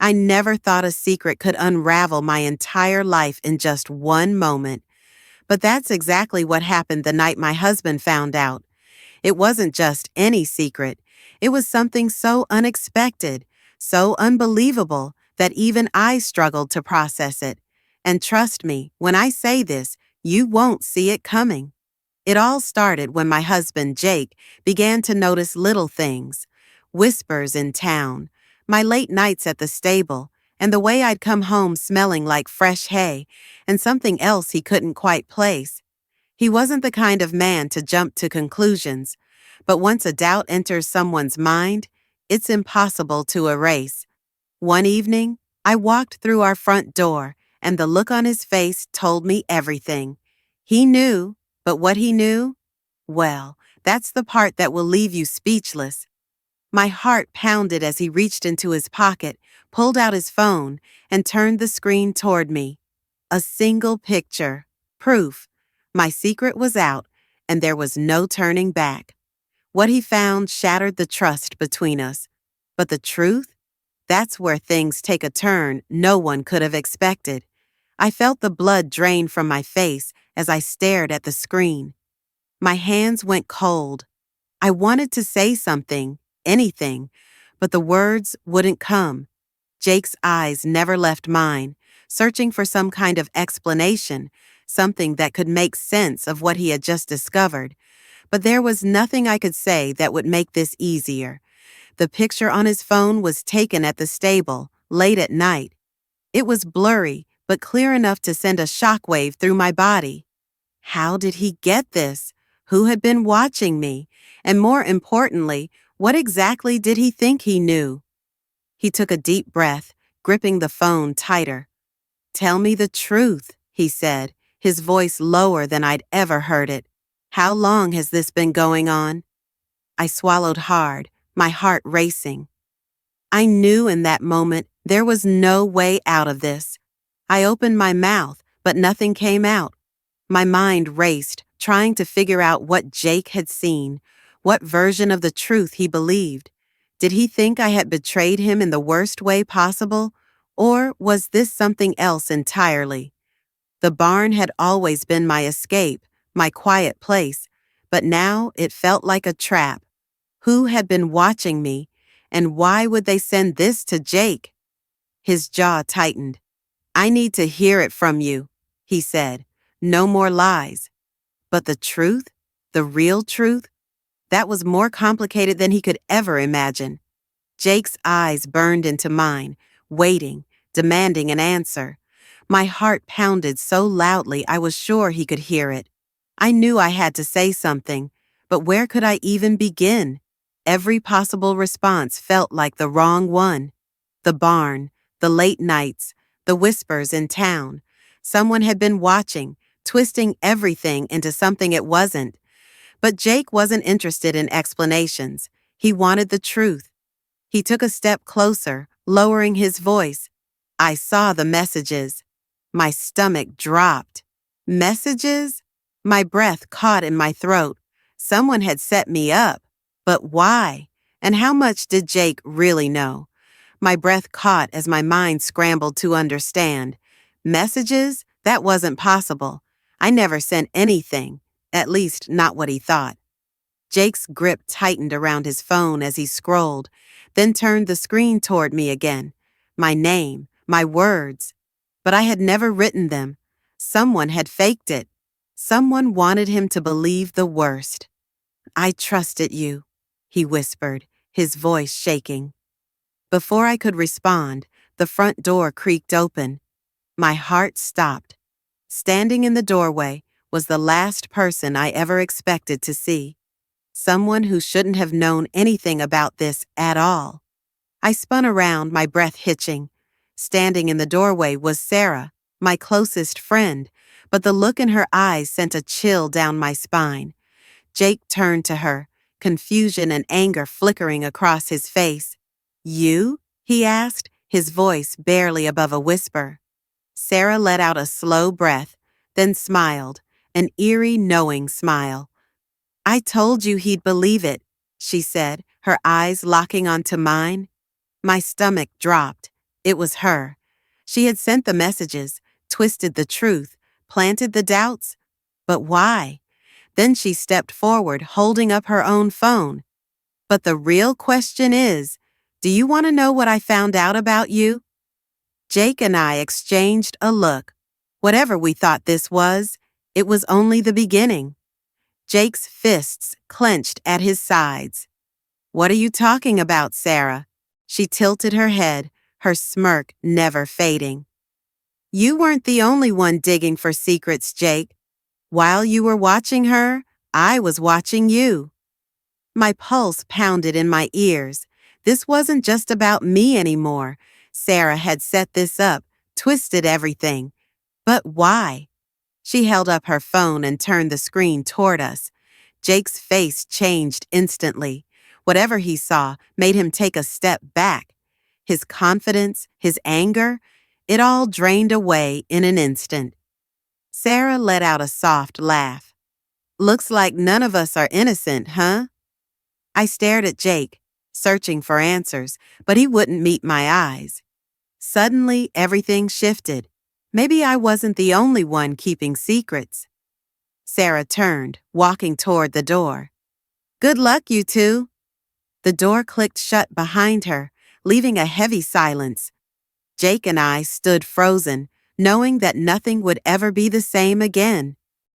I never thought a secret could unravel my entire life in just one moment. But that's exactly what happened the night my husband found out. It wasn't just any secret. It was something so unexpected, so unbelievable, that even I struggled to process it. And trust me, when I say this, you won't see it coming. It all started when my husband, Jake, began to notice little things. Whispers in town, my late nights at the stable, and the way I'd come home smelling like fresh hay, and something else he couldn't quite place. He wasn't the kind of man to jump to conclusions, but once a doubt enters someone's mind, it's impossible to erase. One evening, I walked through our front door, and the look on his face told me everything. He knew, but what he knew? Well, that's the part that will leave you speechless. My heart pounded as he reached into his pocket, pulled out his phone, and turned the screen toward me. A single picture. Proof. My secret was out, and there was no turning back. What he found shattered the trust between us. But the truth? That's where things take a turn no one could have expected. I felt the blood drain from my face as I stared at the screen. My hands went cold. I wanted to say something, anything, but the words wouldn't come. Jake's eyes never left mine, searching for some kind of explanation, something that could make sense of what he had just discovered. But there was nothing I could say that would make this easier. The picture on his phone was taken at the stable, late at night. It was blurry, but clear enough to send a shockwave through my body. How did he get this? Who had been watching me? And more importantly, what exactly did he think he knew? He took a deep breath, gripping the phone tighter. "Tell me the truth," he said, his voice lower than I'd ever heard it. "How long has this been going on?" I swallowed hard, my heart racing. I knew in that moment there was no way out of this. I opened my mouth, but nothing came out. My mind raced, trying to figure out what Jake had seen, what version of the truth he believed. Did he think I had betrayed him in the worst way possible, or was this something else entirely? The barn had always been my escape, my quiet place, but now it felt like a trap. Who had been watching me, and why would they send this to Jake? His jaw tightened. "I need to hear it from you," he said. "No more lies." But the truth? The real truth? That was more complicated than he could ever imagine. Jake's eyes burned into mine, waiting, demanding an answer. My heart pounded so loudly I was sure he could hear it. I knew I had to say something, but where could I even begin? Every possible response felt like the wrong one. The barn, the late nights, the whispers in town. Someone had been watching, twisting everything into something it wasn't. But Jake wasn't interested in explanations. He wanted the truth. He took a step closer, lowering his voice. I saw the messages. My stomach dropped. Messages? My breath caught in my throat. Someone had set me up. But why? And how much did Jake really know? My breath caught as my mind scrambled to understand. Messages? That wasn't possible. I never sent anything, at least not what he thought. Jake's grip tightened around his phone as he scrolled, then turned the screen toward me again. My name, my words. But I had never written them. Someone had faked it. Someone wanted him to believe the worst. "I trusted you," he whispered, his voice shaking. Before I could respond, the front door creaked open. My heart stopped. Standing in the doorway was the last person I ever expected to see. Someone who shouldn't have known anything about this at all. I spun around, my breath hitching. Standing in the doorway was Sarah, my closest friend, but the look in her eyes sent a chill down my spine. Jake turned to her, confusion and anger flickering across his face. "You?" he asked, his voice barely above a whisper. Sarah let out a slow breath, then smiled, an eerie, knowing smile. "I told you he'd believe it," she said, her eyes locking onto mine. My stomach dropped. It was her. She had sent the messages, twisted the truth, planted the doubts. But why? Then she stepped forward, holding up her own phone. But the real question is, do you want to know what I found out about you? Jake and I exchanged a look. Whatever we thought this was, it was only the beginning. Jake's fists clenched at his sides. What are you talking about, Sarah? She tilted her head, her smirk never fading. You weren't the only one digging for secrets, Jake. While you were watching her, I was watching you. My pulse pounded in my ears. This wasn't just about me anymore. Sarah had set this up, twisted everything. But why? She held up her phone and turned the screen toward us. Jake's face changed instantly. Whatever he saw made him take a step back. His confidence, his anger, it all drained away in an instant. Sarah let out a soft laugh. Looks like none of us are innocent, huh? I stared at Jake, searching for answers, but he wouldn't meet my eyes. Suddenly, everything shifted. Maybe I wasn't the only one keeping secrets. Sarah turned, walking toward the door. Good luck, you two. The door clicked shut behind her, leaving a heavy silence. Jake and I stood frozen, knowing that nothing would ever be the same again.